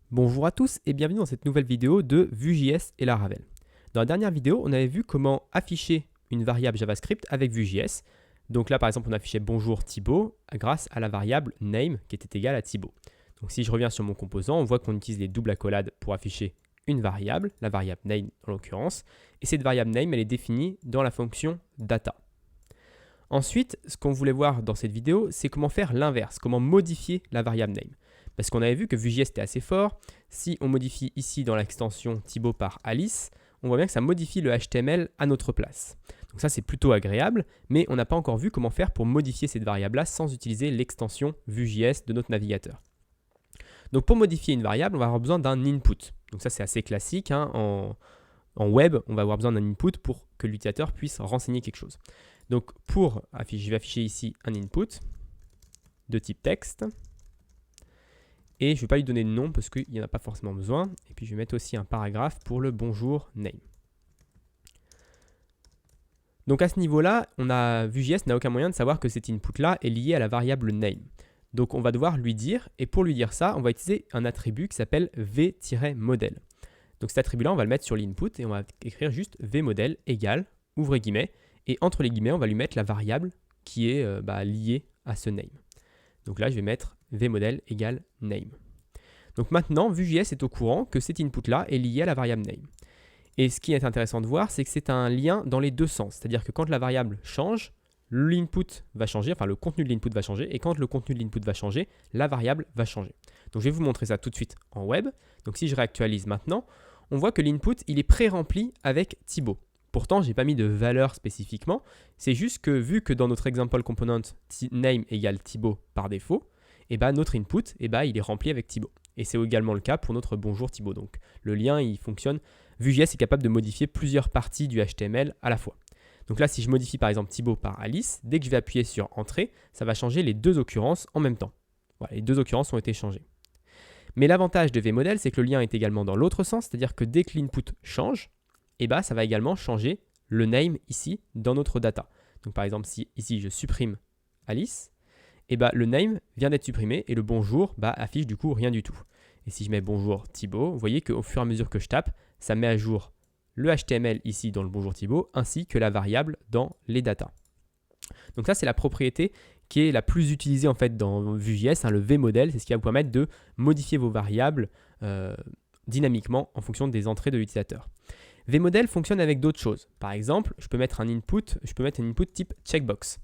Bonjour à tous et bienvenue dans cette nouvelle vidéo de Vue.js et Laravel. Dans la dernière vidéo, on avait vu comment afficher une variable JavaScript avec Vue.js. Donc là, par exemple, on affichait bonjour Thibaut grâce à la variable name qui était égale à Thibaut. Donc si je reviens sur mon composant, on voit qu'on utilise les doubles accolades pour afficher une variable, la variable name en l'occurrence. Et cette variable name, elle est définie dans la fonction data. Ensuite, ce qu'on voulait voir dans cette vidéo, c'est comment faire l'inverse, comment modifier la variable name. Parce qu'on avait vu que Vue.js était assez fort. Si on modifie ici dans l'extension Thibaut par Alice, on voit bien que ça modifie le HTML à notre place. Donc ça, c'est plutôt agréable, mais on n'a pas encore vu comment faire pour modifier cette variable-là sans utiliser l'extension Vue.js de notre navigateur. Donc pour modifier une variable, on va avoir besoin d'un input. Donc ça, c'est assez classique. En web, on va avoir besoin d'un input pour que l'utilisateur puisse renseigner quelque chose. Donc je vais afficher ici un input de type texte. Et je ne vais pas lui donner de nom parce qu'il n'y en a pas forcément besoin. Et puis je vais mettre aussi un paragraphe pour le bonjour name. Donc à ce niveau-là, Vue.js n'a aucun moyen de savoir que cet input-là est lié à la variable name. Donc on va devoir lui dire, et pour lui dire ça, on va utiliser un attribut qui s'appelle v-model. Donc cet attribut-là, on va le mettre sur l'input et on va écrire juste v-model égale, ouvrez guillemets, et entre les guillemets, on va lui mettre la variable qui est liée à ce name. Donc là, je vais mettre vmodel égale name. Donc maintenant, Vue.js est au courant que cet input-là est lié à la variable name. Et ce qui est intéressant de voir, c'est que c'est un lien dans les deux sens. C'est-à-dire que quand la variable change, l'input va changer, enfin le contenu de l'input va changer, et quand le contenu de l'input va changer, la variable va changer. Donc je vais vous montrer ça tout de suite en web. Donc si je réactualise maintenant, on voit que l'input, il est pré-rempli avec Thibaut. Pourtant, je n'ai pas mis de valeur spécifiquement. C'est juste que vu que dans notre example component name égale Thibaut par défaut, notre input il est rempli avec Thibaut. Et c'est également le cas pour notre bonjour Thibaut. Donc le lien il fonctionne. Vue.js est capable de modifier plusieurs parties du HTML à la fois. Donc là, si je modifie par exemple Thibaut par Alice, dès que je vais appuyer sur Entrée, ça va changer les deux occurrences en même temps. Voilà, les deux occurrences ont été changées. Mais l'avantage de vmodel, c'est que le lien est également dans l'autre sens, c'est-à-dire que dès que l'input change, ça va également changer le name ici dans notre data. Donc par exemple, si ici je supprime Alice, le name vient d'être supprimé et le bonjour affiche du coup rien du tout. Et si je mets bonjour Thibaut, vous voyez qu'au fur et à mesure que je tape, ça met à jour le HTML ici dans le bonjour Thibaut ainsi que la variable dans les datas. Donc ça, c'est la propriété qui est la plus utilisée en fait dans Vue.js, le vmodel, c'est ce qui va vous permettre de modifier vos variables dynamiquement en fonction des entrées de l'utilisateur. Vmodel fonctionne avec d'autres choses. Par exemple, je peux mettre un input type checkbox.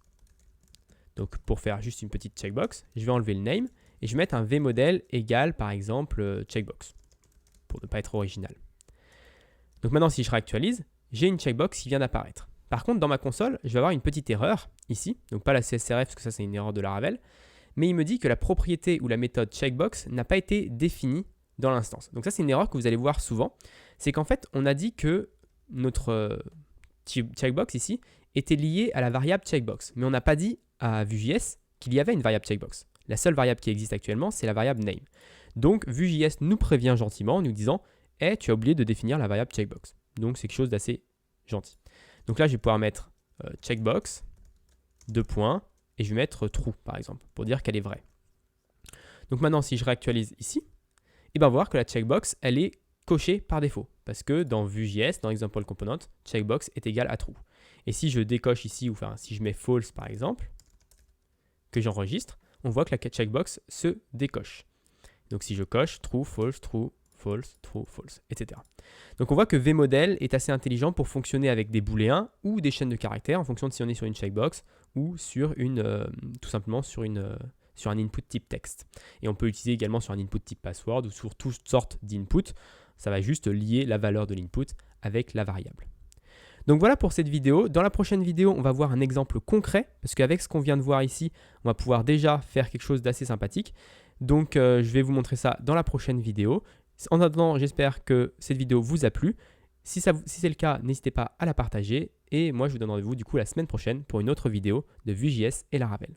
Donc pour faire juste une petite checkbox, je vais enlever le name et je vais mettre un vmodel égale par exemple checkbox pour ne pas être original. Donc maintenant, si je réactualise, j'ai une checkbox qui vient d'apparaître. Par contre, dans ma console, je vais avoir une petite erreur ici, donc pas la CSRF parce que ça c'est une erreur de Laravel, mais il me dit que la propriété ou la méthode checkbox n'a pas été définie dans l'instance. Donc ça c'est une erreur que vous allez voir souvent, c'est qu'en fait on a dit que notre checkbox ici était liée à la variable checkbox, mais on n'a pas dit à Vue.js qu'il y avait une variable checkbox. La seule variable qui existe actuellement c'est la variable name. Donc Vue.js nous prévient gentiment en nous disant hey, tu as oublié de définir la variable checkbox. Donc c'est quelque chose d'assez gentil. Donc là je vais pouvoir mettre checkbox, deux points, et je vais mettre true par exemple pour dire qu'elle est vraie. Donc maintenant si je réactualise ici, on va voir que la checkbox, elle est cochée par défaut. Parce que dans Vue.js, dans example component, checkbox est égal à true. Et si je décoche ici, ou enfin si je mets false par exemple, que j'enregistre, on voit que la checkbox se décoche. Donc si je coche true, false, true, false, true, false, etc. Donc on voit que vmodel est assez intelligent pour fonctionner avec des booléens ou des chaînes de caractères en fonction de si on est sur une checkbox ou sur tout simplement sur un input type texte. Et on peut l'utiliser également sur un input type password ou sur toutes sortes d'inputs. Ça va juste lier la valeur de l'input avec la variable. Donc voilà pour cette vidéo. Dans la prochaine vidéo, on va voir un exemple concret parce qu'avec ce qu'on vient de voir ici, on va pouvoir déjà faire quelque chose d'assez sympathique. Donc je vais vous montrer ça dans la prochaine vidéo. En attendant, j'espère que cette vidéo vous a plu. Si c'est le cas, n'hésitez pas à la partager. Et moi, je vous donne rendez-vous du coup la semaine prochaine pour une autre vidéo de Vue.js et Laravel.